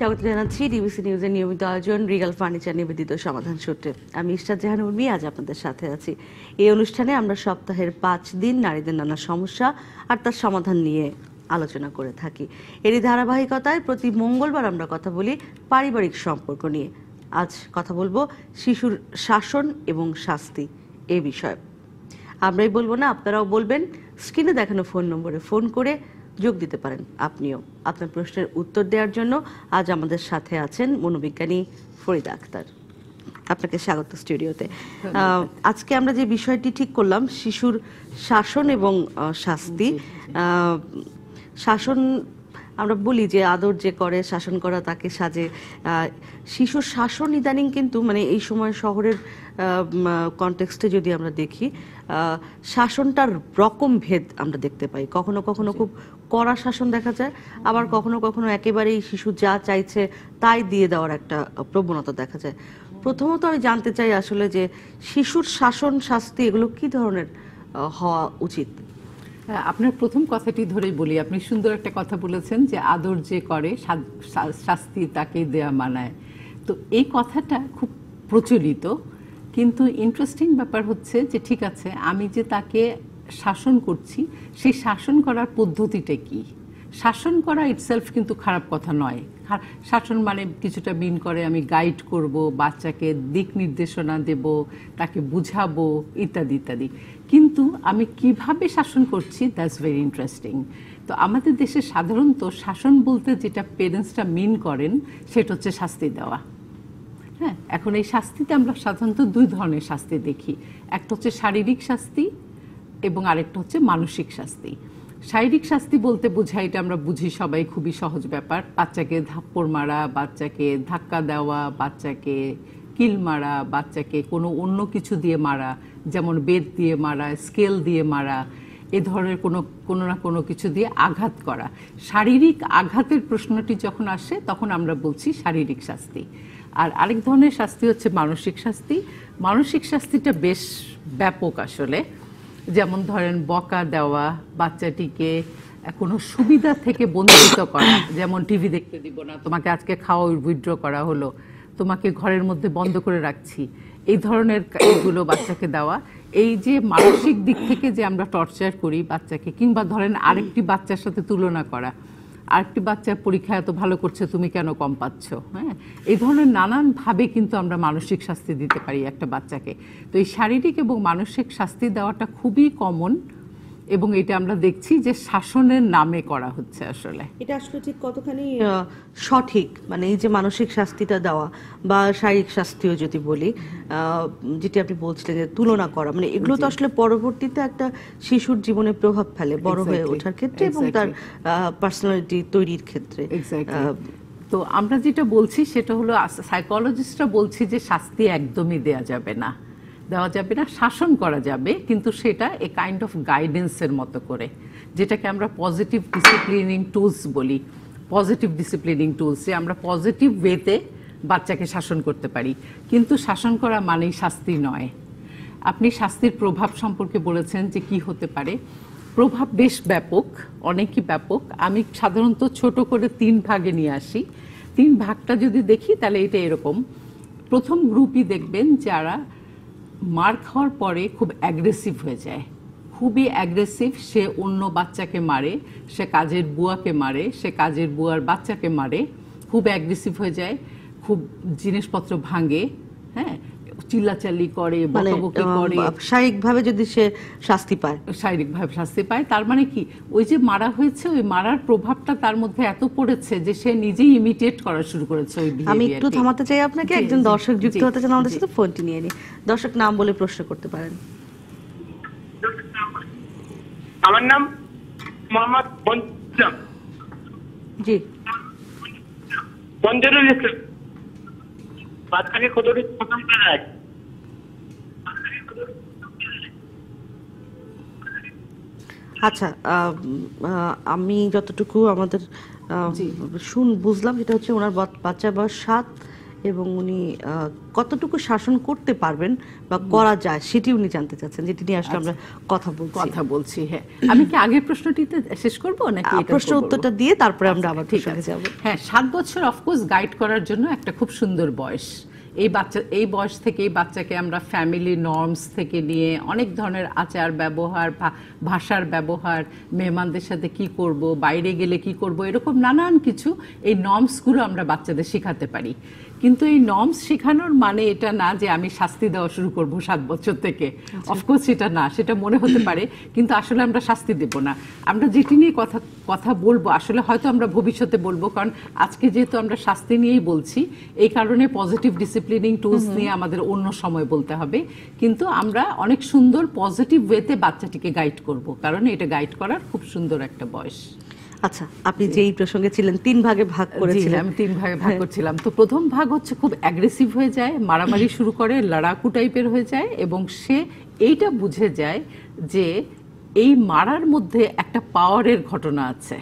স্বাগত জানাচ্ছি ডিবিসি নিউজের নিয়মিত আয়োজন রিগাল ফার্নিচার নিবেদিত সমাধান সূত্রে। আমি ইশরাত জাহান উর্মি আজ আপনাদের সাথে আছি। এই অনুষ্ঠানে আমরা সপ্তাহের 5 দিন নারীদের নানা সমস্যা আর তার সমাধান নিয়ে আলোচনা করে থাকি। এরই ধারাবাহিকতায় প্রতি মঙ্গলবার আমরা কথা বলি পারিবারিক সম্পর্ক নিয়ে। আজ কথা বলবো শিশুর শাসন এবং শাস্তি এ বিষয়ে। আমরাই বলবো না, আপনারাও বলবেন। স্ক্রিনে দেখানো ফোন নম্বরে ফোন করে যোগ দিতে পারেন। আপনিও আপনার প্রশ্নের উত্তর দেওয়ার জন্য আজ আমাদের সাথে আছেন মনোবিজ্ঞানী ফরিদা আক্তার। আপনাকে স্বাগত স্টুডিওতে। আজকে আমরা যে বিষয়টি ঠিক করলাম শিশুর শাসন এবং শাস্তি। শাসন আমরা বলি যে আদর যে করে শাসন করা তাকে সাজে। শিশুর শাসন ইদানিং কিন্তু মানে এই সময় শহরের কনটেক্সটে যদি আমরা দেখি শাসনটার রকম ভেদ আমরা দেখতে পাই। কখনো কখনো খুব কড়া শাসন দেখা যায়, আবার কখনো কখনো একেবারেই শিশু যা চাইছে তাই দিয়ে দেওয়ার একটা প্রবণতা দেখা যায়। প্রথমত আমি জানতে চাই আসলে যে শিশুর শাসন শাস্তি এগুলো কি ধরনের হওয়া উচিত? আপনার প্রথম কথাটি ধরেই বলি, আপনি সুন্দর একটা কথা বলেছেন যে আদর যে করে শাস্তি তাকে দেয়া মানায়। তো এই কথাটা খুব প্রচলিত, কিন্তু ইন্টারেস্টিং ব্যাপার হচ্ছে যে ঠিক আছে, আমি যে তাকে শাসন করছি সেই শাসন করার পদ্ধতিটা কি? শাসন করা ইটসেলফ কিন্তু খারাপ কথা নয়। শাসন মানে কিছুটা মিন করে আমি গাইড করব, বাচ্চাকে দিক নির্দেশনা দেব, তাকে বুঝাবো ইত্যাদি ইত্যাদি। কিন্তু আমি কিভাবে শাসন করছি দ্যাটস ভেরি ইন্টারেস্টিং। তো আমাদের দেশে সাধারণত শাসন বলতে যেটা পেরেন্টসরা মিন করেন সেটা হচ্ছে শাস্তি দেওয়া। হ্যাঁ, এখন এই শাস্তিতে আমরা সাধারণত দুই ধরনের শাস্তি দেখি। একটা হচ্ছে শারীরিক শাস্তি এবং আরেকটা হচ্ছে মানসিক শাস্তি। শারীরিক শাস্তি বলতে বোঝায়, এটা আমরা বুঝি সবাই, খুবই সহজ ব্যাপার। বাচ্চাকে থাপ্পড় মারা, বাচ্চাকে ধাক্কা দেওয়া, বাচ্চাকে কিল মারা, বাচ্চাকে কোনো অন্য কিছু দিয়ে মারা, যেমন বেত দিয়ে মারা, স্কেল দিয়ে মারা, এ ধরনের কোনো না কোনো কিছু দিয়ে আঘাত করা। শারীরিক আঘাতের প্রশ্নটি যখন আসে তখন আমরা বলছি শারীরিক শাস্তি। আর আরেক ধরনের শাস্তি হচ্ছে মানসিক শাস্তি। মানসিক শাস্তিটা বেশ ব্যাপক আসলে। যেমন ধরেন বকা দেওয়া, বাচ্চাটিকে কোনো সুবিধা থেকে বঞ্চিত করা, যেমন টিভি দেখতে দিব না, তোমাকে আজকে খাওয়া উইথড্র করা হলো, তোমাকে ঘরের মধ্যে বন্ধ করে রাখছি, এই ধরনের এগুলো বাচ্চাকে দেওয়া। এই যে মানসিক দিক থেকে যে আমরা টর্চার করি বাচ্চাকে, কিংবা ধরেন আরেকটি বাচ্চার সাথে তুলনা করা, আরেকটি বাচ্চার পরীক্ষা এত ভালো করছে তুমি কেন কম পাচ্ছ, হ্যাঁ, এই ধরনের নানানভাবে কিন্তু আমরা মানসিক শাস্তি দিতে পারি একটা বাচ্চাকে। তো এই শারীরিক এবং মানসিক শাস্তি দেওয়াটা খুবই কমন, এবং এটা আমরা দেখছি যে শাসনের নামে করা হচ্ছে। আসলে এটা আসলে ঠিক কতখানি সঠিক, মানে এই যে মানসিক শাস্তিটা দেওয়া বা শারীরিক শাস্তিও যদি বলি, যেটি আপনি বলছিলেন যে তুলনা করা, মানে এগুলো তো আসলে পরবর্তীতে একটা শিশুর জীবনে প্রভাব ফেলে বড় হয়ে ওঠার ক্ষেত্রে এবং তার পার্সোনালিটি তৈরির ক্ষেত্রে। তো আমরা যেটা বলছি সেটা হলো, সাইকোলজিস্টরা বলছি যে শাস্তি একদমই দেওয়া যাবে না, শাসন করা যাবে, কিন্তু সেটা এ কাইন্ড অফ গাইডেন্সের মতো করে, যেটাকে আমরা পজিটিভ ডিসিপ্লিনিং টুলস বলি। পজিটিভ ডিসিপ্লিনিং টুলস, যে আমরা পজিটিভ ওয়েতে বাচ্চাকে শাসন করতে পারি, কিন্তু শাসন করা মানেই শাস্তি নয়। আপনি শাস্তির প্রভাব সম্পর্কে বলেছেন যে কি হতে পারে। প্রভাব বেশ ব্যাপক, অনেকই ব্যাপক। আমি সাধারণত ছোট করে 3 ভাগে নিয়ে আসি। 3 ভাগটা যদি দেখি তাহলে এটা এরকম। প্রথম গ্রুপই দেখবেন যারা মার খাওয়ার পরে খুব অ্যাগ্রেসিভ হয়ে যায়, খুবই অ্যাগ্রেসিভ। সে অন্য বাচ্চাকে মারে, সে কাজের বুয়াকে মারে, সে কাজের বুয়ার বাচ্চাকে মারে, খুব অ্যাগ্রেসিভ হয়ে যায়, খুব জিনিসপত্র ভাঙে, হ্যাঁ, চিল্লাচাল্লি করে, বকাবকি করে। শারীরিকভাবে যদি সে শাস্তি পায়, তার মানে কি, ওই যে মারা হয়েছে, ওই মারার প্রভাবটা তার মধ্যে এত পড়েছে যে সে নিজেই ইমিটেট করা শুরু করেছে ওই বিহেভিয়ারকে। আমি একটু থামাতে চাই আপনাকে, একজন দর্শক যুক্ত হতে চান আমাদের সাথে, ফোনটি নিয়ে নিই। দর্শক নাম বলে প্রশ্ন করতে পারেন। আমার নাম মোহাম্মদ বঞ্জাম। জি, বঞ্জারুল ইসলাম। বাচ্চাকে কতদিন প্রথম করা? আচ্ছা, আমি যতটুকু আমাদের বুঝলাম সেটা হচ্ছে ওনার বাচ্চার বয়স 7 এবং উনি কতটুকু শাসন করতে পারবেন বা করা যায় সেটি উনি জানতে চাচ্ছেন, যেটি নিয়ে আসলে আমরা কথা বলছি। হ্যাঁ, আমি কি আগের প্রশ্নটিতে শেষ করব নাকি এটা প্রশ্ন উত্তরটা দিয়ে তারপরে আমরা আবার ঠিক প্রসঙ্গে আছে। যাব। হ্যাঁ, 7 বছর অফকোর্স গাইড করার জন্য একটা খুব সুন্দর বয়স। এই বয়স থেকে এই বাচ্চাকে আমরা ফ্যামিলি নর্মস থেকে নিয়ে অনেক ধরনের আচার ব্যবহার, ভাষার ব্যবহার, মেহমানদের সাথে কি করব, বাইরে গেলে কি করব, এরকম নানান কিছু এই নর্মসগুলো আমরা বাচ্চাদের শেখাতে পারি। কিন্তু এই নর্মস শেখানোর মানে এটা না যে আমি শাস্তি দেওয়া শুরু করব 7 বছর থেকে। অফকোর্স সেটা না, সেটা মনে হতে পারে, কিন্তু আসলে আমরা শাস্তি দেব না। আমরা যেটি নিয়ে কথা বলবো আসলে হয়তো আমরা ভবিষ্যতে বলবো, কারণ আজকে যেহেতু আমরা শাস্তি নিয়েই বলছি, এই কারণে পজিটিভ ডিসিপ্লিনিং টুলস নিয়ে আমাদের অন্য সময় বলতে হবে। কিন্তু আমরা অনেক সুন্দর পজিটিভ ওয়েতে বাচ্চাটিকে গাইড করব, কারণ এটা গাইড করার খুব সুন্দর একটা বয়স। আচ্ছা, আপনি যেই প্রসঙ্গে ছিলেন 3 ভাগে ভাগ করেছিলেন। আমি 3 ভাগে ভাগ করছিলাম। তো প্রথম ভাগ হচ্ছে খুব অ্যাগ্রেসিভ হয়ে যায়, মারামারি শুরু করে, লড়াকু টাইপের হয়ে যায়, এবং সে এইটা বুঝে যায় যে এই মারার মধ্যে একটা পাওয়ারের ঘটনা আছে।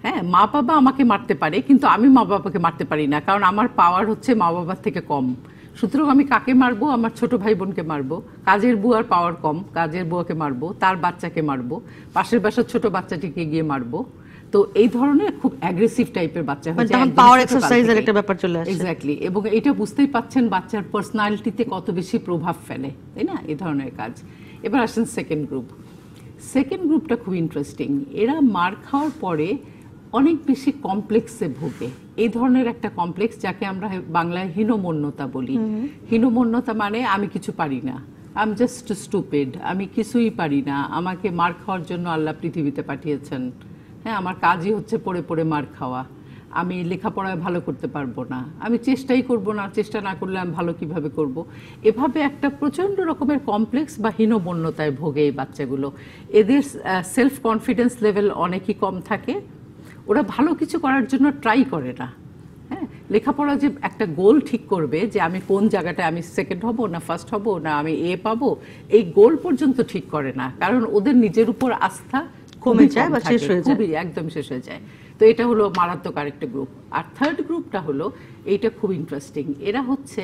হ্যাঁ, মা বাবা আমাকে মারতে পারে, কিন্তু আমি মা বাবাকে মারতে পারি না, কারণ আমার পাওয়ার হচ্ছে মা বাবার থেকে কম। সুতরাং আমি কাকে মারবো? আমার ছোট ভাই বোনকে মারবো। কাজের বুয়ার পাওয়ার কম, কাজের বুয়াকে মারবো, তার বাচ্চাকে মারবো, পাশের বাসার ছোট বাচ্চাটিকে গিয়ে মারবো। তো এই ধরনের খুব অ্যাগ্রেসিভ টাইপের বাচ্চা হয়ে যায়, তখন পাওয়ার এক্সারসাইজের একটা ব্যাপার চলে আসে। এক্স্যাক্টলি, এবং এটা বুঝতেই পাচ্ছেন বাচ্চার পার্সোনালিটিতে কত বেশি প্রভাব ফেলে, তাই না, এই ধরনের কাজ। এবার আসেন সেকেন্ড গ্রুপ। সেকেন্ড গ্রুপটা খুব ইন্টারেস্টিং। এরা মার খাওয়ার পরে অনেক বেশি কমপ্লেক্সে ভোগে। এই ধরনের একটা কমপ্লেক্স যাকে আমরা বাংলায় হীনমন্যতা বলি। হীনমন্যতা মানে আমি কিছু পারি না, আই এম জাস্ট স্টুপিড, আমি কিছুই পারি না, আমাকে মার খাওয়ার জন্য আল্লাহ পৃথিবীতে পাঠিয়েছেন। হ্যাঁ, আমার কাজই হচ্ছে পড়ে পড়ে মার খাওয়া, আমি লেখাপড়ায় ভালো করতে পারবো না, আমি চেষ্টাই করব না, চেষ্টা না করলে আমি ভালো কিভাবে করব। এভাবে একটা প্রচণ্ড রকমের কমপ্লেক্স বা হীনমন্যতায় ভোগে এই বাচ্চাগুলো। এদের সেলফ কনফিডেন্স লেভেল অনেকই কম থাকে, ওরা ভালো কিছু করার জন্য ট্রাই করে না। হ্যাঁ, লেখাপড়া যে একটা গোল ঠিক করবে যে আমি কোন জায়গাটায় আমি সেকেন্ড হব না ফার্স্ট হব না আমি এ পাবো, এই গোল পর্যন্ত ঠিক করে না, কারণ ওদের নিজের উপর আস্থা কমে যায় বা শেষ হয়ে যায়, একদম শেষ হয়ে যায়। তো এটা হলো মারাত্মক আরেকটা গ্রুপ। আর থার্ড গ্রুপটা হলো, এইটা খুব ইন্টারেস্টিং। এরা হচ্ছে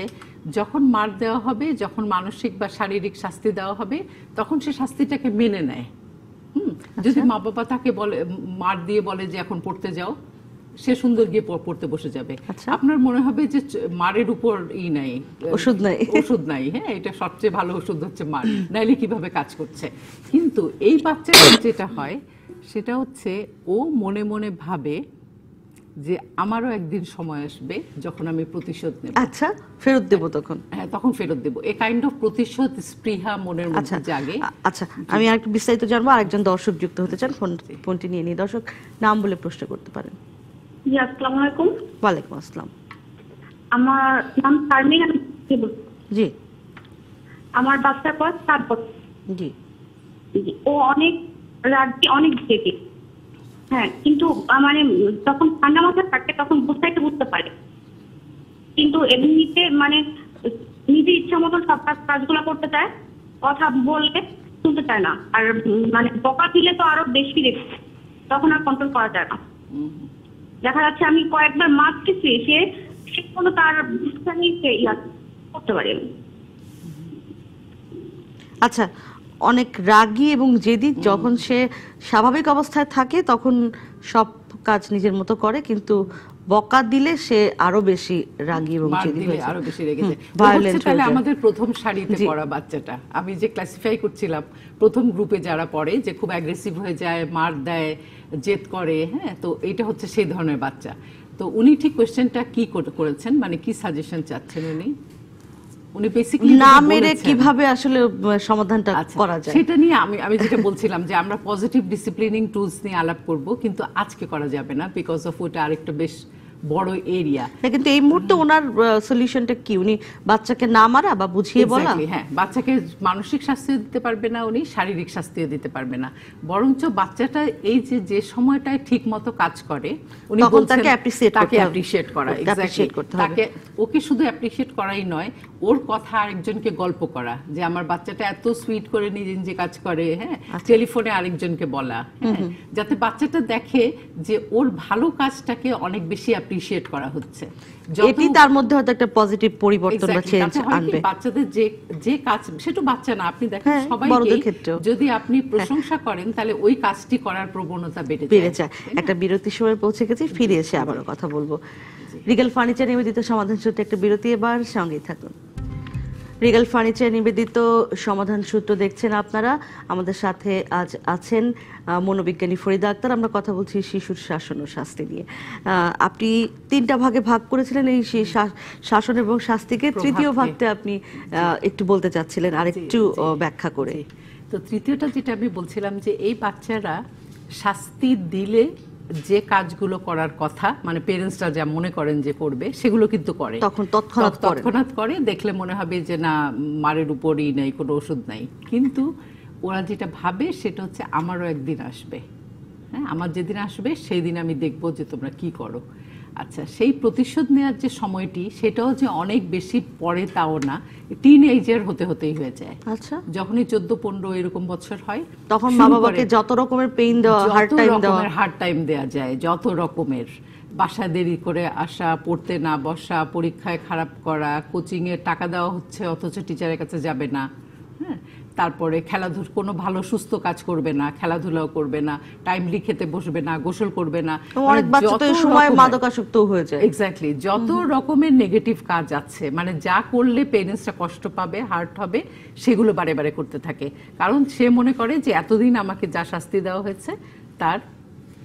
যখন মার দেওয়া হবে, যখন মানসিক বা শারীরিক শাস্তি দেওয়া হবে, তখন সে শাস্তিটাকে মেনে নেয়। যদি মা বাবা তাকে বলে, মার দিয়ে বলে যে এখন পড়তে যাও, সে সুন্দর গিয়ে পড়তে বসে যাবে। আপনার মনে হবে যে মারের উপর নাই, ওষুধ নাই। হ্যাঁ, এটা সবচেয়ে ভালো ওষুধ হচ্ছে মার, নাইলে কিভাবে কাজ করছে। কিন্তু এই বাচ্চাটা যেটা হয় সেটা হচ্ছে ও মনে মনে ভাবে যে আমারও একদিন সময় আসবে যখন আমি প্রতিশোধ নেব। আচ্ছা, ফেরত দেব তখন। হ্যাঁ, তখন ফেরত দেব। এ কাইন্ড অফ প্রতিশোধ স্পৃহা মনের মধ্যে জাগে। আচ্ছা, আমি আরেকটু বিস্তারিত জানবো। আরেকজন দর্শক যুক্ত হতে চান, ফোনটি নিয়ে নিই। দর্শক, নাম বলে প্রশ্ন করতে পারেন। জি, আসসালামু আলাইকুম। ওয়ালাইকুম আসসালাম। আমার নাম শারমিন। জি। আমার বাচ্চার বয়স 7 বছর। জি। ও অনেক রাজ্যে অনেক জেগে। হ্যাঁ, কিন্তু মানে যখন ঠান্ডা মাথায় থাকে তখন বুঝতে পারে, কিন্তু এমনিতে মানে নিজের ইচ্ছা মতন সব কাজগুলো করতে চায়, কথা বললে শুনতে চায় না। আর মানে বকা দিলে তো আরো বেশি রেখে, তখন আর কন্ট্রোল করা যায় না। দেখা যাচ্ছে আমি কয়েকবার মারতেছি, সে কোনো তার করতে পারে। আচ্ছা, অনেক রাগী এবং জেদি যখন সে স্বাভাবিক অবস্থায় থাকে তখন সব কাজ নিজের মতো করে, কিন্তু বকা দিলে সে আরো বেশি রাগী এবং জেদি হয়ে যায়, আরো বেশি রেগে যায়। ভায়োলেন্ট হয়ে যায়। আমাদের প্রথম সারিতে পড়া বাচ্চাটা আমি যে ক্লাসিফাই করছিলাম, প্রথম গ্রুপে যারা পড়ে যে খুব অ্যাগ্রেসিভ হয়ে যায়, মার দেয়, জেদ করে। হ্যাঁ, তো এটা হচ্ছে সেই ধরনের বাচ্চা। তো উনি ঠিক কোশ্চেনটা কি করেছেন, মানে কি সাজেশন চাচ্ছেন উনি বেসিক্যালি না মেরে কিভাবে আসলে সমাধানটা করা যায় সেটা নিয়ে আমি যেটা বলছিলাম যে আমরা পজিটিভ ডিসিপ্লিনিং টুলস নিয়ে আলাপ করব, কিন্তু আজকে করা যাবে না, বিকজ অফ ওটা আরেকটা বেশ বড় এরিয়া। কিন্তু এই মুহূর্তে ওনার সলিউশনটা কি? উনি বাচ্চাকে না মারা বা বুঝিয়ে বলা? হ্যাঁ, বাচ্চাকে মানসিক শাস্তি দিতে পারবে না উনি, শারীরিক শাস্তিও দিতে পারবে না, বরঞ্চ বাচ্চাটা এই যে সময়টায় ঠিক মতো কাজ করে উনি বলছেন তাকে অ্যাপ্রিশিয়েট করা। এক্স্যাক্টলি, তাকে ওকে শুধু অ্যাপ্রিশিয়েট করাই নয়, ওর কথা আরেকজনকে গল্প করা যে আমার বাচ্চাটা এত সুইট করে নিজে কাজ করে। হ্যাঁ, টেলিফোনে আরেকজনকে বলা, যাতে বাচ্চাটা দেখে যে ওর ভালো কাজটাকে অনেক বেশি অ্যাপ্রিশিয়েট করা হচ্ছে। এটি তার মধ্যে হয়তো একটা পজিটিভ পরিবর্তন বা চেঞ্জ আনবে। বাচ্চাদের যে কাজ, সেটা বাচ্চা না, আপনি দেখেন হ্যাঁ, সবাইকে বড়দের ক্ষেত্রেও। যদি আপনি প্রশংসা করেন তাহলে ওই কাজটি করার প্রবণতা বেড়ে যায়। একটা বিরতির সময় পৌঁছে গেছি, ফিরে এসে আবারও কথা বলবো। রিগেল ফার্নিচার নিবেদিত সমাধান সূত্রে একটা বিরতি, এবার সঙ্গেই থাকুন। রিগেল ফার্নিচার নিবেদিত সমাধান সূত্র দেখছেন আপনারা। আমাদের সাথে আজ আছেন মনোবিজ্ঞানী ফরিদা আক্তার। আমরা কথা বলছি শিশুর শাসন ও শাস্তি নিয়ে। আপনি 3টা ভাগে ভাগ করেছিলেন এই শাসন এবং শাস্তিকে, তৃতীয় ভাগতে আপনি একটু বলতে চাচ্ছিলেন, আর একটু ব্যাখ্যা করে। তো তৃতীয়টা যেটা আমি বলছিলাম যে এই বাচ্চারা শাস্তি দিলে যে কাজগুলো করার কথা, মানে পেরেন্টসরা যা মনে করেন যে করবে সেগুলো কিন্তু করে, তখন তৎক্ষণাৎ করে। দেখলে মনে হবে যে না, মারের উপরই নেই, কোনো ওষুধ নাই, কিন্তু ওরা যেটা ভাবে সেটা হচ্ছে আমারও একদিন আসবে। হ্যাঁ, আমার যেদিন আসবে সেই দিন আমি দেখব যে তোমরা কি করো। আচ্ছা, সেই প্রতিশোধ নেওয়ার যে সময়টি, সেটাও যে অনেক বেশি পরে তাও না, টিন এজের হতে হতেই হয়ে যায়। আচ্ছা, যখনই 14-15 এরকম বছর হয় তখন মা বাবাকে যত রকমের পেইন দেওয়া, হার্ড টাইম দেওয়া যায়, যত রকমের বাসায় দেরি করে আসা, পড়তে না বসা, পরীক্ষায় খারাপ করা, কোচিংয়ে টাকা দেওয়া হচ্ছে অথচ টিচারের কাছে যাবে না। হ্যাঁ, তারপরে খেলাধুলা, কোনো ভালো সুস্থ কাজ করবে না, খেলাধুলাও করবে না, টাইমলি খেতে বসবে না, গোসল করবে না। অনেক বাচ্চা তো এই সময় মাদকাসক্ত হয়ে যায়। এক্স্যাক্টলি, যত রকমের নেগেটিভ কাজ আছে, মানে যা করলে পেরেন্টসরা কষ্ট পাবে, হার্ট হবে, সেগুলো বারে বারে করতে থাকে। কারণ সে মনে করে যে এতদিন আমাকে যা শাস্তি দেওয়া হয়েছে তার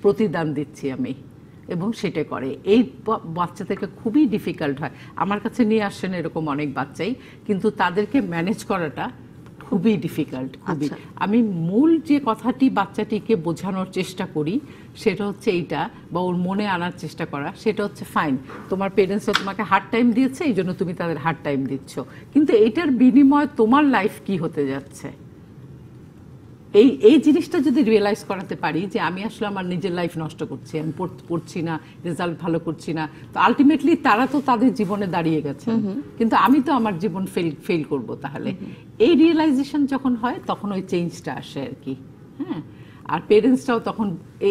প্রতিদান দিচ্ছি আমি, এবং সেটা করে। এই বাচ্চাদেরকে খুবই ডিফিকাল্ট হয়। আমার কাছে নিয়ে আসছেন এরকম অনেক বাচ্চাই, কিন্তু তাদেরকে ম্যানেজ করাটা খুবই ডিফিকাল্ট, খুবই। আমি মূল যে কথাটি বাচ্চাটিকে বোঝানোর চেষ্টা করি সেটা হচ্ছে এইটা, বা ওর মনে আনার চেষ্টা করা, সেটা হচ্ছে ফাইন, তোমার পেরেন্টসরা তোমাকে হার্ড টাইম দিয়েছে, এই জন্য তুমি তাদের হার্ড টাইম দিচ্ছ, কিন্তু এইটার বিনিময়ে তোমার লাইফ কি হতে যাচ্ছে। এই জিনিসটা যদি রিয়েলাইজ করাতে পারি যে আমি আসলে আমার নিজের লাইফ নষ্ট করছি, আমি পড়ছি না, রেজাল্ট ভালো করছি না, তো আলটিমেটলি তারা তো তাদের জীবনে দাঁড়িয়ে গেছে, কিন্তু আমি তো আমার জীবন ফেল করব। তাহলে এই রিয়েলাইজেশন যখন হয় তখন ওই চেঞ্জটা আসে আর কি। হ্যাঁ, আর পেরেন্টসরাও তখন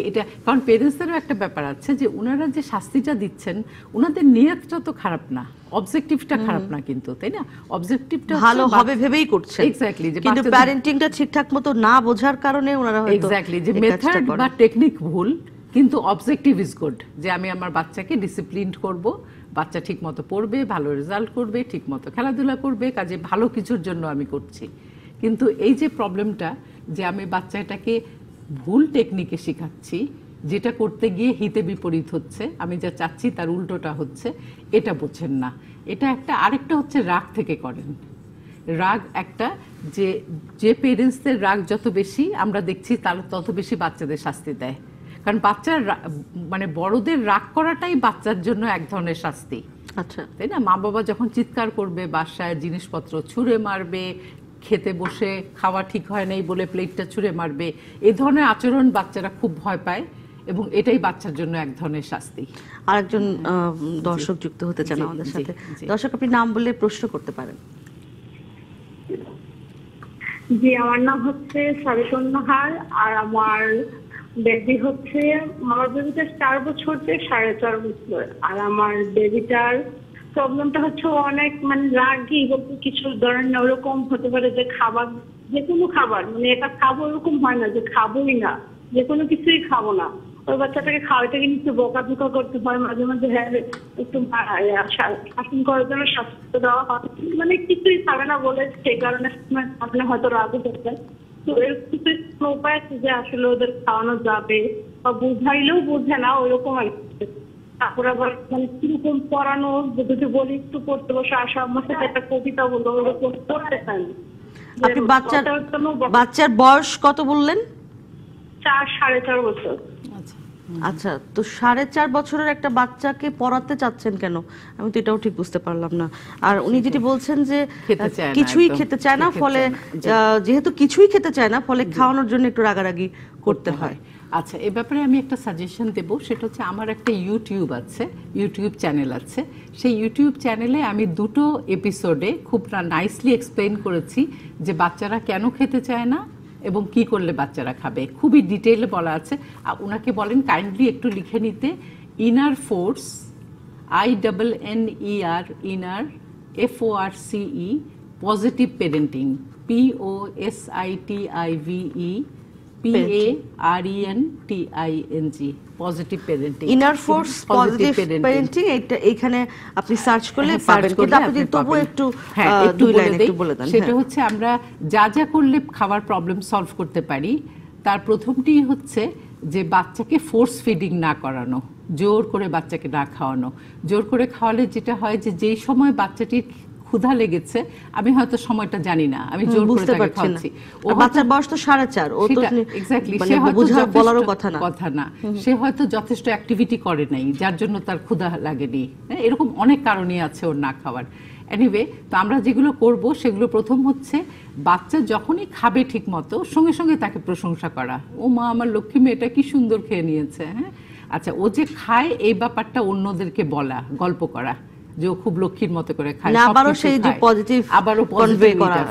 এটা, কারণ পেরেন্টসদেরও একটা ব্যাপার আছে যে ওনারা যে শাস্তিটা দিচ্ছেন, ওনাদের নিয়তটা তো খারাপ না, অবজেক্টিভটা খারাপ না, কিন্তু তাই না, অবজেক্টিভটা ভালো হবে ভেবেই করছেন। এক্স্যাক্টলি, কিন্তু প্যারেন্টিংটা ঠিকঠাক মতো না বোঝার কারণে ওনারা হয়তো এক্স্যাক্টলি যে মেথড বা টেকনিক ভুল, কিন্তু অবজেক্টিভ ইজ গুড, যে আমি আমার বাচ্চাকে ডিসিপ্লিনড করব, বাচ্চা ঠিকমতো পড়বে, ভালো রেজাল্ট করবে, ঠিকমতো খেলাধুলা করবে, কাজে ভালো কিছুর জন্য আমি করছি। কিন্তু এই যে প্রবলেমটা, যে আমি বাচ্চাটাকে ভুল টেকনিকে শেখাচ্ছি, যেটা করতে গিয়ে হিতে বিপরীত হচ্ছে, আমি যা চাচ্ছি তার উল্টোটা হচ্ছে, এটা বোঝেন না। এটা একটা, আরেকটা হচ্ছে রাগ থেকে করেন। রাগ একটা, যে পেরেন্টসদের রাগ যত বেশি আমরা দেখছি, তার তত বেশি বাচ্চাদের শাস্তি দেয়। কারণ বাচ্চার মানে বড়দের রাগ করাটাই বাচ্চার জন্য এক ধরনের শাস্তি। আচ্ছা, তাই না, মা বাবা যখন চিৎকার করবে, বাসায় জিনিসপত্র ছুঁড়ে মারবে, খেতে বসে খাওয়া ঠিক হয় নাই বলে প্লেটটা ছুঁড়ে মারবে, এই ধরনের আচরণ বাচ্চারা খুব ভয় পায়, এবং এটাই বাচ্চার জন্য এক ধরনের শাস্তি। আরেকজন দর্শক যুক্ত হতে চান আমাদের সাথে। দর্শক, আপনি নাম বললে প্রশ্ন করতে পারেন। জি, আমার নাম হচ্ছে সাবিতুন নাহার, আর আমার বেবি হচ্ছে, আমার বেবিটার 4 বছর থেকে 4.5 বছর। আর আমার বেবিটার প্রবলেমটা হচ্ছে অনেক মানে রাগী, বলতে কিছু ধরেন না, ওরকম হতে পারে যে খাবার, যে কোনো খাবার মানে এটা খাবো এরকম হয় না যে খাবোই না, যে কোনো কিছুই খাবো না। ওই বাচ্চাটাকে খাওয়াতে গিয়ে একটু বকাঝকা করতে হয়, মাঝে মাঝে হ্যাঁ একটু শাসন করার জন্য শাস্তি দেওয়া হয়, মানে কিছুই খাবে না বলে, সেই কারণে আপনার হয়তো রাগও করতেন। তো এর কিছু উপায় আছে যে আসলে ওদের খাওয়ানো যাবে, বা বুঝাইলেও বোঝে না ওইরকম আর কি। তারপর আবার মানে কিরকম পড়ানো, যদি বলি একটু পড়তে বসে, আসা আমার সাথে একটা কবিতা বললো, ওরকম পড়তে চান। আপনি বাচ্চার বয়স কত বললেন? 4-4.5 বছর। আচ্ছা, তো 4.5 বছরের একটা বাচ্চাকে পড়াতে চাচ্ছেন কেন? আমি তো এটাও ঠিক বুঝতে পারলাম না। আর উনি যেটি বলছেন যে কিছুই খেতে চায় না, ফলে যেহেতু কিছুই খেতে চায় না, ফলে খাওয়ানোর জন্য একটু রাগারাগি করতে হয়। আচ্ছা, এ ব্যাপারে আমি একটা সাজেশন দেব, সেটা হচ্ছে আমার একটা ইউটিউব চ্যানেল আছে। সেই ইউটিউব চ্যানেলে আমি 2টো এপিসোডে খুব নাইসলি এক্সপ্লেইন করেছি যে বাচ্চারা কেন খেতে চায় না এবং কি করলে বাচ্চারা খাবে, খুবই ডিটেইলে বলা আছে। আর ওনাকে বলেন কাইন্ডলি একটু লিখে নিতে, inner force INNER inner FORCE positive parenting POSITIVE PARENTING positive parenting inner force positive parenting, এটা এখানে আপনি সার্চ করলে পাবেন, কিন্তু আপনি যদি তবু একটু দুই লাইন একটু বলে দেন। সেটা হচ্ছে আমরা যা যা করলে খাবার প্রবলেম সলভ করতে পারি, তার প্রথমটি হচ্ছে যে বাচ্চাকে ফোর্স ফিডিং না করানো, জোর করে বাচ্চাকে না খাওয়ানো। জোর করে খাওয়ালে যেটা হয় যে যেই সময় বাচ্চাটির ক্ষুধা লেগেছে, আমি হয়তো সময়টা জানি না, আমি জোর করে তাকে খাওয়াচ্ছি। ও বাচ্চার বয়স তো 4.5, ও তো এক্স্যাক্টলি সে হয়তো বলারও কথা না, সে হয়তো যথেষ্ট অ্যাক্টিভিটি করে নাই, যার জন্য তার ক্ষুধা লাগেনি। এরকম অনেক কারণই আছে ওর না খাওয়ার। এনিওয়ে, তো আমরা যেগুলো করব সেগুলো প্রথম হচ্ছে বাচ্চা যখনই খাবে ঠিক মতো, সঙ্গে সঙ্গে তাকে প্রশংসা করা, ও মা আমার লক্ষ্মী মেয়েটা কি সুন্দর খেয়ে নিয়েছে। হ্যাঁ, আচ্ছা, ও যে খায় এই ব্যাপারটা অন্যদেরকে বলা, গল্প করা যে ও খুব লক্ষ্মীর মতো করে খায়, আবারও সেই যে পজিটিভ আবারও কনভে করা,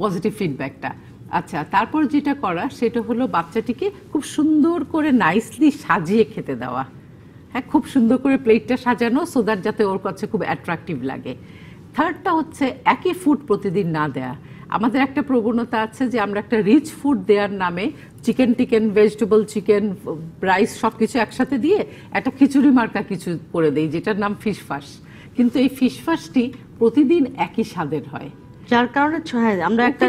পজিটিভ ফিডব্যাকটা। আচ্ছা, তারপর যেটা করা সেটা হলো বাচ্চাটিকে খুব সুন্দর করে নাইসলি সাজিয়ে খেতে দেওয়া। হ্যাঁ, খুব সুন্দর করে প্লেটটা সাজানো, সো দ্যাট যাতে ওর কাছে খুব অ্যাট্রাকটিভ লাগে। থার্ডটা হচ্ছে একই ফুড প্রতিদিন না দেয়া। আমাদের একটা প্রবণতা আছে যে আমরা একটা রিচ ফুড দেওয়ার নামে চিকেন ভেজিটেবল চিকেন রাইস সব কিছু একসাথে দিয়ে একটা খিচুড়ি মার্কা কিছু করে দেই, যেটার নাম ফিশফাস। কিন্তু এই ফিশফাসটি প্রতিদিন একই স্বাদের হয়, যার কারণে আমরা একটা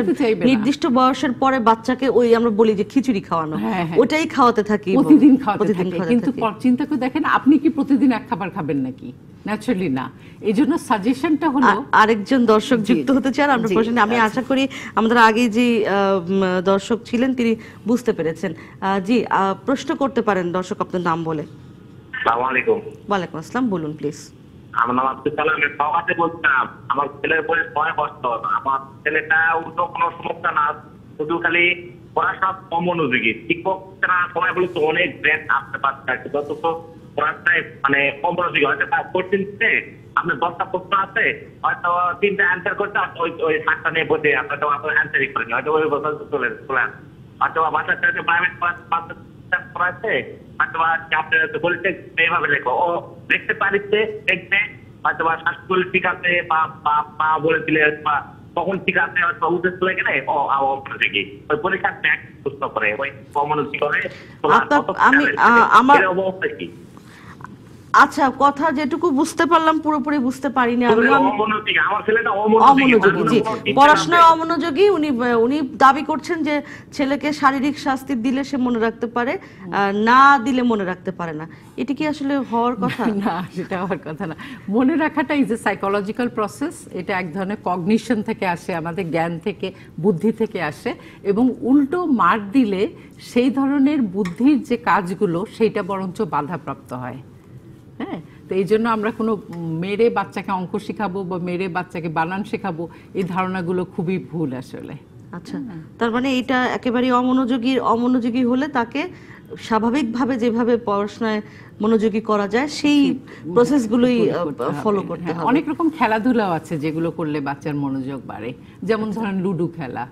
নির্দিষ্ট বয়সের পরে বাচ্চাকে ওই আমরা বলি যে খিচুড়ি খাওয়ানো, ওটাই খাওয়াতে থাকি, প্রতিদিন খাওয়াতে থাকি। কিন্তু চিন্তা করে দেখেন, আপনি কি প্রতিদিন এক খাবার খাবেন নাকি? ন্যাচারালি না। এই জন্য সাজেশনটা হলো, আরেকজন দর্শক যুক্ত হতে চান আমরা প্রশ্নে। আমি আশা করি আমাদের আগে যে দর্শক ছিলেন তিনি বুঝতে পেরেছেন। জি, প্রশ্ন করতে পারেন দর্শক, আপনার নাম বলে। আসসালামু আলাইকুম। ওয়ালাইকুম আসসালাম, বলুন প্লিজ। আমার নাম আব্দুল সালাম, আমি সকালে বলতাম। আমার ছেলের বয়স 6 বছর। আমার ছেলেটা উল্টো কোনো সমস্যা না, শুধু খালি পড়াশোনা অমনোযোগী, শিক্ষক সময় বলে তো অনেক ব্রেন আসতে পারছে, যত পড়াশোনায় মানে অমনোযোগী হয়তো কোশ্চেনতে আপনার 10টা প্রশ্ন আছে, হয়তো 3টা অ্যান্সার করতে ওই 7টা নিয়ে বসে আপনার অ্যান্সারই করেনি, হয়তো ওই বছর চলে হয়তো বাসার সাথে প্রাইভেট পড়াচ্ছে, হয়তো আপনার বলছে এইভাবে লেখো, ও দেখতে পারিছে, দেখবে হয়তো স্বাস্থ্য ঠিক আছে বা বলে দিলে বা তখন ঠিক আছে, হয়তো উদ্দেশ্য চলে গেলে ও অমনোযোগী, ওই পরীক্ষার ব্যাগ প্রশ্ন করে, ওই অমনোযোগী করে। আমি আমার অবস্থা কি? আচ্ছা, কথা যেটুকু বুঝতে পারলাম পুরোপুরি বুঝতে পারিনি। অমনোযোগী, পড়াশোনায় অমনোযোগী। উনি দাবি করছেন যে ছেলেকে শারীরিক শাস্তি দিলে সে মনে রাখতে পারে, না দিলে মনে রাখতে পারে না। এটা কি আসলে হওয়ার কথা? না, সেটা হওয়ার কথা না। মনে রাখাটা ইজ এ সাইকোলজিক্যাল প্রসেস। এটা এক ধরনের কগনিশন থেকে আসে, আমাদের জ্ঞান থেকে, বুদ্ধি থেকে আসে, এবং উল্টো মার দিলে সেই ধরনের বুদ্ধির যে কাজগুলো সেইটা বরঞ্চ বাধাপ্রাপ্ত হয়। হ্যাঁ, তো এই জন্য আমরা কোনো মেরে বাচ্চাকে অঙ্ক শেখাবো বা মেরে বাচ্চাকে বানান শেখাবো, এই ধারণাগুলো খুবই ভুল আসলে। আচ্ছা, তার মানে এটা একেবারে অমনোযোগী হলে তাকে স্বাভাবিকভাবে যেভাবে পড়াশোনায় মনোযোগী করা যায় সেই প্রসেসগুলোই ফলো করতে হবে। অনেক রকম খেলাধুলাও আছে যেগুলো করলে বাচ্চার মনোযোগ বাড়ে, যেমন ধরেন লুডো খেলা,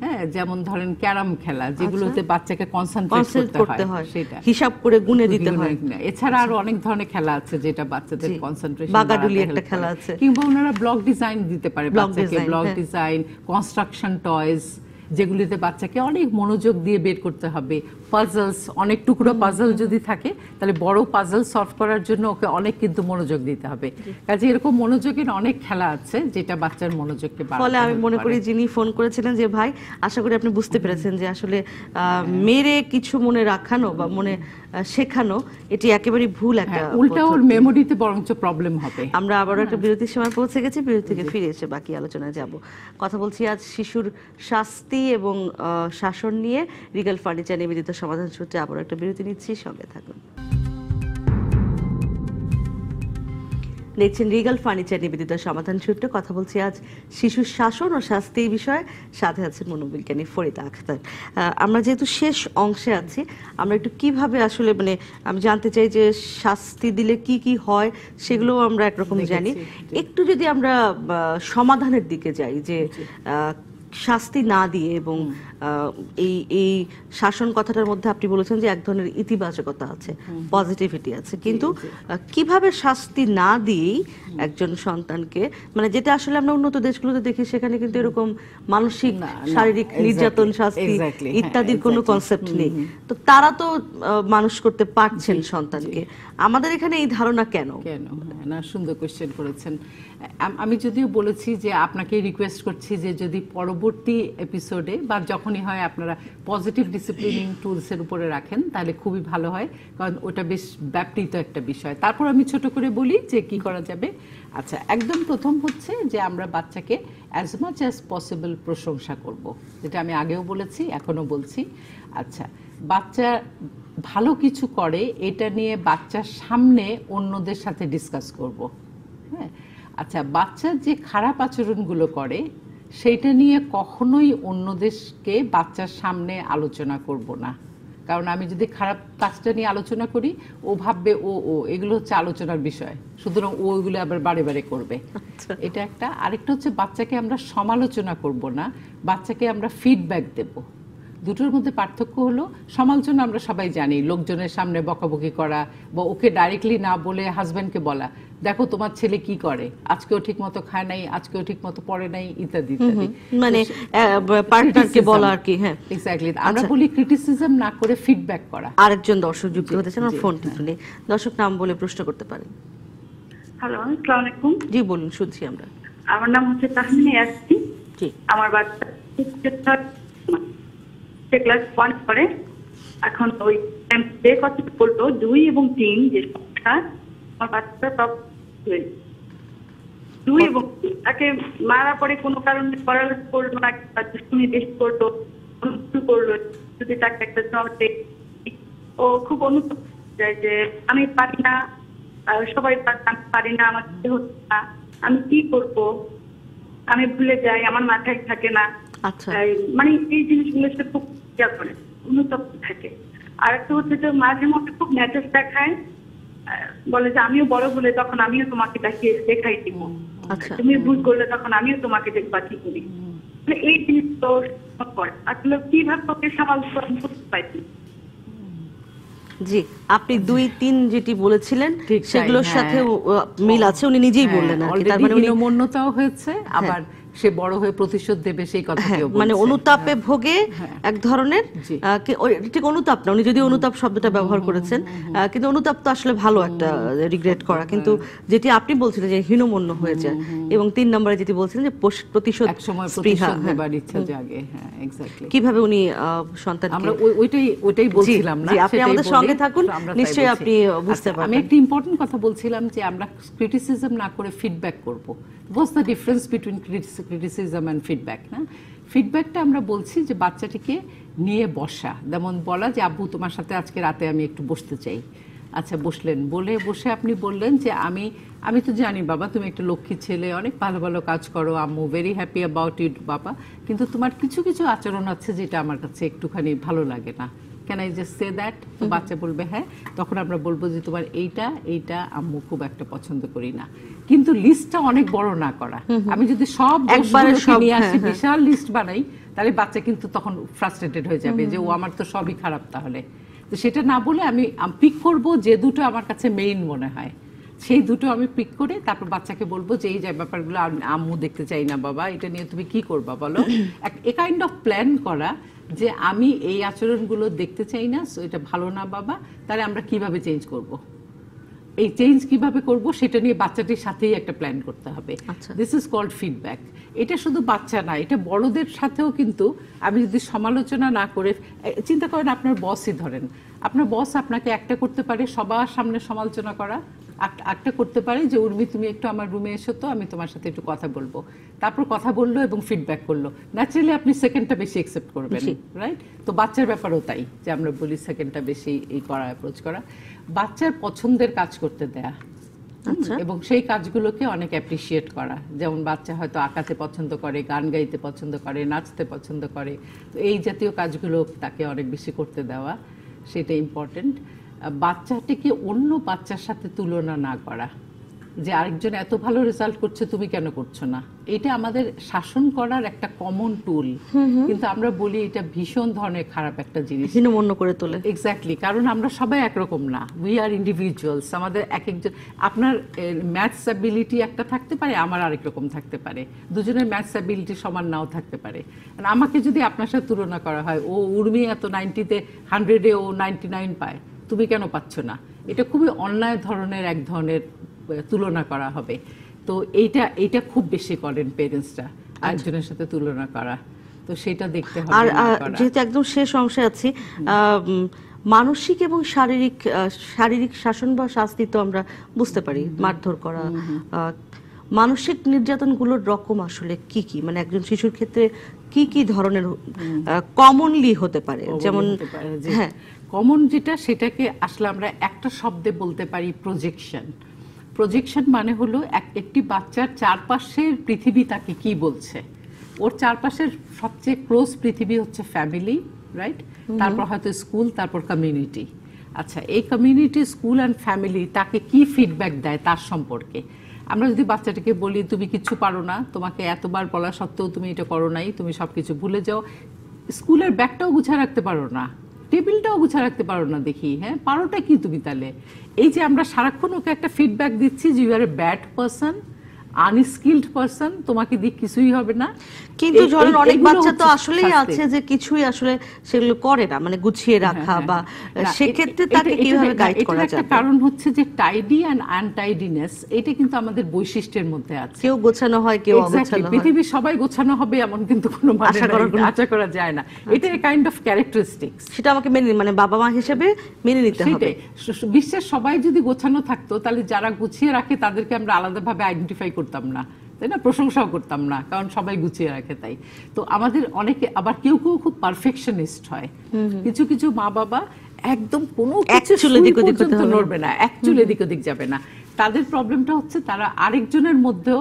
হ্যাঁ, যেমন ধরেন ক্যারাম খেলা, যেগুলোতে বাচ্চাকে কনসেন্ট্রেট করতে হয়, সেটা হিসাব করে গুণে দিতে হয়। এছাড়া আরো অনেক ধরনের খেলা আছে যেটা বাচ্চাদের কনসেন্ট্রেশন, বাগাডুলি একটা খেলা আছে, কিংবা ওনারা ব্লক ডিজাইন দিতে পারে বাচ্চাকে, ব্লক ডিজাইন, কনস্ট্রাকশন টয়স, যেগুলিতে বাচ্চাকে অনেক মনোযোগ দিয়ে বের করতে হবে। পাজলস, অনেক টুকরো পাজল যদি থাকে তাহলে বড় পাজল সলভ করার জন্য ওকে অনেক কিন্তু মনোযোগ দিতে হবে। কাজে এরকম মনোযোগের অনেক খেলা আছে যেটা বাচ্চার মনোযোগকে বাড়ায়। ফলে আমি মনে করি যিনি ফোন করেছিলেন যে ভাই, আশা করি আপনি বুঝতে পেরেছেন যে আসলে মেরে কিছু মনে রাখানো বা মনে শেখানো এটি একেবারে ভুল একটা, উল্টা ওর মেমোরিতে বরঞ্চ প্রবলেম হবে। আমরা আবারও একটা বিরতির সময় পৌঁছে গেছি, বিরতি থেকে ফিরে এসে বাকি আলোচনায় যাব। কথা বলছি আজ শিশুর শাস্তি এবং শাসন নিয়ে। রিগাল ফার্নিচার নিবেদিত সমাধান সূত্রে আবারও একটা বিরতি নিচ্ছি, সঙ্গে থাকুন। দেখছেন রিগাল ফার্নিচার নিবেদিত সমাধান সূত্রে। কথা বলছি আজ শিশুর শাসন ও শাস্তি বিষয়ে, সাথে আছেন মনোবিজ্ঞানী ফরিদা আখতার। আমরা যেহেতু শেষ অংশে আছি, আমরা একটু কিভাবে আসলে মানে আমি জানতে চাই যে শাস্তি দিলে কি কি হয়, সেগুলো আমরা একরকম জানি। একটু যদি আমরা সমাধানের দিকে যাই, যে শাস্তি না দিয়ে এবং এই এই শাসন কথাটার মধ্যে আপনি বলেছেন যে এক ধরনের ইতিবাচকতা আছে, পজিটিভিটি আছে, কিন্তু কিভাবে শাস্তি না দিয়েই একজন সন্তানকে, মানে যেটা আসলে আমরা উন্নত দেশগুলোতে দেখি সেখানে কিন্তু এরকম মানসিক না, শারীরিক exactly, নির্যাতন শাস্তি exactly, হ্যাঁ, ইত্যাদির কোনো exactly, কনসেপ্ট নেই, তো তারা তো মানুষ করতে পারছেন সন্তানকে, আমাদের এখানে এই ধারণা কেন? কেন? হ্যাঁ, না, সুন্দর কোশ্চেন করেছেন। আমি যদিও বলেছি যে আপনাকে রিকোয়েস্ট করছি যে যদি পরবর্তী এপিসোডে বা যখনই হয় আপনারা পজিটিভ ডিসিপ্লিনিং টুলসের উপরে রাখেন তাহলে খুবই ভালো হয়, কারণ ওটা বেশ ব্যাপৃত একটা বিষয়। তারপর আমি ছোট করে বলি যে কি করা যাবে। আচ্ছা, একদম প্রথম হচ্ছে যে আমরা বাচ্চাকে অ্যাজ মাচ অ্যাজ পসিবল প্রশংসা করব, যেটা আমি আগেও বলেছি, এখনো বলছি। আচ্ছা, বাচ্চা ভালো কিছু করে এটা নিয়ে বাচ্চার সামনে অন্যদের সাথে ডিসকাস করব। হ্যাঁ, আচ্ছা, বাচ্চার যে খারাপ আচরণগুলো করে সেইটা নিয়ে কখনোই অন্যদেরকে বাচ্চার সামনে আলোচনা করব না, কারণ আমি যদি খারাপ কাজটা নিয়ে আলোচনা করি ও ভাববে ও এগুলো হচ্ছে আলোচনার বিষয়, সুতরাং ও ওইগুলো আবার বারে বারে করবে। এটা একটা। আরেকটা হচ্ছে বাচ্চাকে আমরা সমালোচনা করব না, বাচ্চাকে আমরা ফিডব্যাক দেব। দুটোর মধ্যে পার্থক্য হলো, সমালোচনা আমরা সবাই জানি, লোকজনের সামনে বকাবকি করা বা ওকে ডাইরেক্টলি না বলে হাজব্যান্ডকে বলা, দেখো তোমার ছেলে কি করে, আজকেও ঠিক মতো খায় নাই, আজকেও ঠিক মতো পড়ে নাই, ইত্যাদি ইত্যাদি, মানে পার্টনারকে বলা আর কি। হ্যাঁ, এক্স্যাক্টলি। আমরা বলি ক্রিটিসিজম না করে ফিডব্যাক করা। আরেকজন দর্শক যুক্ত হতেছেন, আমার ফোনটি তুলে দর্শক নাম বলে প্রশ্ন করতে পারেন। হ্যালো, আসসালামু আলাইকুম। জি বলুন, শুনছি আমরা। আমার নাম হচ্ছে তাহমিনা ইয়াসমিন। জি। আমার বাচ্চা ক্লাস 1 করে। এখন ওই যে কথা বলতো 2 এবং 3 যে সংখ্যা, আমার বাচ্চা সব 2 এবং 3 তাকে মারা পড়ে কোনো কারণে পড়ালেখা করলো না, দুষ্টুমি বেশি করলো, অনুভূতি করলো, যদি তাকে একটা জবাবে ও খুব অনুভব যায় যে আমি পারি না, সবাই পারি না, আমার কিছু হচ্ছে না, আমি কি করব, আমি ভুলে যাই, আমার মাথায় থাকে না। আচ্ছা, মানে এই জিনিসগুলো সে খুব ইয়া করে, অনুতপ্ত থাকে। আর একটা হচ্ছে যে মাঝে মধ্যে খুব মেজাজ দেখায়, বলে যে আমিও বড় হলে তখন আমিও তোমাকে দেখাই দিব, আচ্ছা, তুমি ভুল করলে তখন আমিও তোমাকে দেখবা কি করি। মানে এই জিনিস তো করে আসলে কিভাবে ওকে সামাল করতে পারি। জি, আপনি 2-3 যেটি বলেছিলেন ঠিক তাই, সেগুলোর হ্যাঁ। সাথে মিল আছে, উনি নিজেই বললেন আর কি। তার মানে উনি হীনমন্যতাও হয়েছে, আবার সে বড় হয়ে প্রতিশোধ দেবে সেই কথাটিও বলছে। মানে অনুতাপে ভোগে এক ধরনের, জি। ঠিক অনুতাপ না, উনি যদি অনুতাপ শব্দটা ব্যবহার করেছেন, কিন্তু অনুতাপ তো আসলে ভালো একটা রিগ্রেট করা, কিন্তু যেটি আপনি বলছিলেন যে হীনমন্য হয়ে যায়, এবং 3 নম্বরে যেটি বলছিলেন যে প্রতিশোধ একসময় স্পৃহা, প্রতিশোধ নেবার ইচ্ছা জাগে। হ্যাঁ, এক্স্যাক্টলি। কিভাবে উনি সন্তানকে, আমরা ওইটাই বলছিলাম না, জি, আপনি সেটাই আমাদের বলি। সঙ্গে থাকুন, আমরা তাই নিশ্চয়ই বলছি। আপনি বুঝতে আচ্ছা, পারবেন। আমি একটা ইম্পর্টেন্ট কথা বলছিলাম যে আমরা ক্রিটিসিজম না করে ফিডব্যাক করব। What's the difference between criticism and feedback? না, ফিডব্যাকটা আমরা বলছি যে বাচ্চাটিকে নিয়ে বসা, যেমন বলা যে আব্বু তোমার সাথে আজকে রাতে আমি একটু বসতে চাই। আচ্ছা, বসলেন, বসে আপনি বললেন যে আমি তো জানি বাবা তুমি একটা লক্ষ্মী ছেলে, অনেক ভালো ভালো কাজ করো, আম্মু ভেরি হ্যাপি অ্যাবাউট ইট বাবা, কিন্তু তোমার কিছু কিছু আচরণ আছে যেটা আমার কাছে একটুখানি ভালো লাগে না, can I just say that? তো বাচ্চা বলবে হ্যাঁ, তখন আমরা বলবো যে তোমার এইটা আম্মু খুব একটা পছন্দ করি না, কিন্তু লিস্টটা অনেক বড় না করা। আমি যদি সব একবারে সব নিয়ে আসি, বিশাল লিস্ট বানাই, তাহলে বাচ্চা কিন্তু তখন ফ্রাস্ট্রেটেড হয়ে যাবে যে ও আমার তো সবই খারাপ। তাহলে তো সেটা না বলে আমি পিক করব যে দুটো আমার কাছে মেইন মনে হয়, সেই দুটো আমি পিক করে তারপর বাচ্চাকে বলবো যে এই যে ব্যাপারগুলো আম্মু দেখতে চাই না বাবা, এটা নিয়ে তুমি কি করবা বলো। এ কাইন্ড অফ প্ল্যান করা যে আমি এই আচরণগুলো দেখতে চাই না, সো এটা ভালো না বাবা, তাহলে আমরা কিভাবে চেঞ্জ করব, এই চেঞ্জ কিভাবে করব সেটা নিয়ে বাচ্চাটির সাথেই একটা প্ল্যান করতে হবে। This is called feedback. এটা শুধু বাচ্চা না, এটা বড়দের সাথেও কিন্তু আমি যদি সমালোচনা না করে, চিন্তা করেন আপনার বসই ধরেন, আপনার বস আপনাকে একটা করতে পারে সবার সামনে সমালোচনা করা, একটা করতে পারে যে উর্মি তুমি একটু আমার রুমে এসো তো, আমি তোমার সাথে একটু কথা বলবো, তারপর কথা বললো এবং ফিডব্যাক করলো, ন্যাচারালি আপনি সেকেন্ডটা বেশি অ্যাকসেপ্ট করবেন, রাইট? তো বাচ্চার ব্যাপারও তাই, যে আমরা বলি সেকেন্ডটা বেশি এই করা, অ্যাপ্রোচ করা, বাচ্চার পছন্দের কাজ করতে দেয়া, এবং সেই কাজগুলোকে অনেক অ্যাপ্রিসিয়েট করা। যেমন বাচ্চা হয়তো আঁকাতে পছন্দ করে, গান গাইতে পছন্দ করে, নাচতে পছন্দ করে, তো এই জাতীয় কাজগুলো তাকে অনেক বেশি করতে দেওয়া, সেটা ইম্পর্টেন্ট। বাচ্চাটিকে অন্য বাচ্চার সাথে তুলনা না করা, যে আরেকজন এত ভালো রেজাল্ট করছে তুমি কেন করছো না। এটা আমাদের শাসন করার একটা কমন টুল, কিন্তু আমরা বলি এটা ভীষণ ধরনের খারাপ একটা জিনিস, হীনমন্য করে তোলে। এক্স্যাক্টলি, কারণ আমরা সবাই একরকম না, উই আর ইন্ডিভিজুয়ালস। আমাদের এক একজন, আপনার ম্যাথস অ্যাবিলিটি একটা থাকতে পারে, আমার আরেক রকম থাকতে পারে, দুজনের ম্যাথস অ্যাবিলিটি সমান নাও থাকতে পারে। আর আমাকে যদি আপনার সাথে তুলনা করা হয়, ও উর্মি এত 90-তে 100-এ ও 99 পায়, তুমি কেন পাচ্ছ না, এটা খুবই অন্যায় ধরনের এক ধরনের তুলনা করা হবে। তো এইটা খুব বেশি করেন পেরেন্টসরা, একজনের সাথে তুলনা করা, তো সেটা দেখতে হবে। আর যেহেতু একদম শেষ অংশে আছি, মানসিক এবং শারীরিক শাসন বা শাস্তি তো আমরা বুঝতে পারি, মারধর করা, মানসিক নির্যাতনগুলোর রকম আসলে কি কি, মানে একজন শিশুর ক্ষেত্রে কি কি ধরনের কমনলি হতে পারে? যেমন হ্যাঁ, কমন যেটা, সেটাকে আসলে আমরা একটা শব্দে বলতে পারি প্রজেকশন। প্রজেকশন মানে হলো একটি বাচ্চার চারপাশের পৃথিবী তাকে কি বলছে। ওর চারপাশের সবচেয়ে ক্লোজ পৃথিবী হচ্ছে ফ্যামিলি, রাইট, তারপর হয়তো স্কুল, তারপর কমিউনিটি। আচ্ছা, এই কমিউনিটি, স্কুল অ্যান্ড ফ্যামিলি তাকে কি ফিডব্যাক দেয় তার সম্পর্কে। আমরা যদি বাচ্চাটাকে বলি তুমি কিচ্ছু পারো না, তোমাকে এতবার বলা সত্ত্বেও তুমি এটা করো নাই, তুমি সব কিছু ভুলে যাও, স্কুলের ব্যাগটাও গুছিয়ে রাখতে পারো না, টেবিলটাও গুছিয়ে রাখতে পারো না, দেখি হ্যাঁ পারোটা কি তুমি তাহলে। এই যে আমরা সারাক্ষণ ওকে একটা ফিডব্যাক দিচ্ছি যে you are a bad person, unskilled person, তোমাকে দিয়ে কিছুই হবে না। কিন্তু ধরুন অনেক বাচ্চা তো আসলেই আছে যে কিছুই আসলে সেগুলো করে না, মানে গুছিয়ে রাখা, বা সেক্ষেত্রে তাকে কিভাবে গাইড করা যাবে? কারণ হচ্ছে যে টাইডি অ্যান্ড আনটাইডিনেস, এটা কিন্তু আমাদের বৈশিষ্ট্যের মধ্যে আছে। কেউ গোছানো হয়, কেউ অগোছালো হয়। পৃথিবীর সবাই গোছানো হবে এমন কিন্তু কোনো আশা করা যায় না। এটা কাইন্ড অফ ক্যারেক্টারিস্টিক্স, সেটা আমাকে মানে বাবা মা হিসেবে মেনে নিতে হবে। বিশ্বের সবাই যদি গোছানো থাকতো, তাহলে যারা গুছিয়ে রাখে তাদেরকে আমরা আলাদাভাবে আইডেন্টিফাই করতাম না, তাই না, প্রশংসাও করতাম না, কারণ সবাই গুছিয়ে রাখে তাই। তো আমাদের অনেকে, আবার কেউ কেউ খুব পারফেকশনিস্ট হয়, কিছু কিছু মা বাবা একদম কোনো কিছু নড়বে না, এক চুল এদিক ওদিক যাবে না। তাদের প্রবলেমটা হচ্ছে তারা আরেকজনের মধ্যেও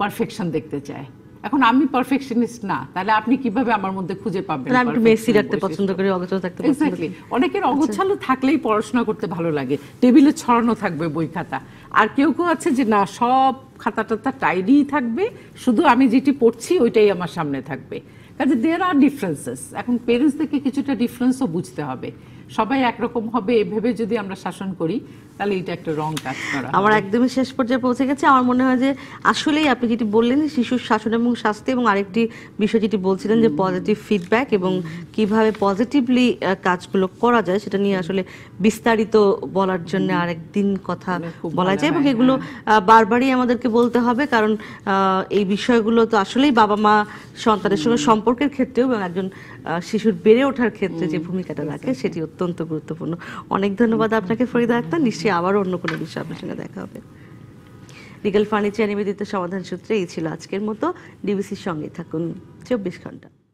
পারফেকশন দেখতে চায়। এখন আমি পারফেকশনিস্ট না, তাহলে আপনি কিভাবে আমার মধ্যে খুঁজে পাবেন? আমি মেসি রাখতে পছন্দ করি, অগোছালো থাকতে পছন্দ করি। অনেকের অগোছালো থাকলেই পড়াশোনা করতে ভালো লাগে, টেবিলে ছড়ানো থাকবে বই খাতা। আর কেউ কেউ আছে যে না, সব খাতা টাতা টাইডি থাকবে, শুধু আমি যেটি পড়ছি ওইটাই আমার সামনে থাকবে। কাজে দেয়ার আর ডিফারেন্সেস। এখন পেরেন্টসদেরকে কিছুটা ডিফারেন্সও বুঝতে হবে। সবাই একরকম হবে এভাবে যদি আমরা শাসন করি, তাহলে এটা একটা রং কাজ করা। আমার একদমই শেষ পর্যায়ে পৌঁছে গেছে। আমার মনে হয় যে আসলেই আপনি যেটি বললেন, শিশুর শাসন এবং শাস্তি, এবং আরেকটি বিষয় যেটি বলছিলেন যে পজিটিভ ফিডব্যাক এবং কিভাবে পজিটিভলি কাজগুলো করা যায়, সেটা নিয়ে আসলে বিস্তারিত বলার জন্য আরেকদিন কথা বলা যায়, এবং এগুলো বারবারই আমাদেরকে বলতে হবে, কারণ এই বিষয়গুলো তো আসলেই বাবা মা সন্তানের সঙ্গে সম্পর্কের ক্ষেত্রেও এবং একজন শিশুর বেড়ে ওঠার ক্ষেত্রে যে ভূমিকাটা রাখে সেটি অত্যন্ত গুরুত্বপূর্ণ। অনেক ধন্যবাদ আপনাকে ফরিদা আক্তার। নিশ্চয়ই আবারও অন্য কোনো বিষয়ে আপনার সঙ্গে দেখা হবে। রিগেল ফার্নিচার নিবেদিত সমাধান সূত্রে এই ছিল আজকের মতো। ডিবিসির সঙ্গে থাকুন 24 ঘন্টা।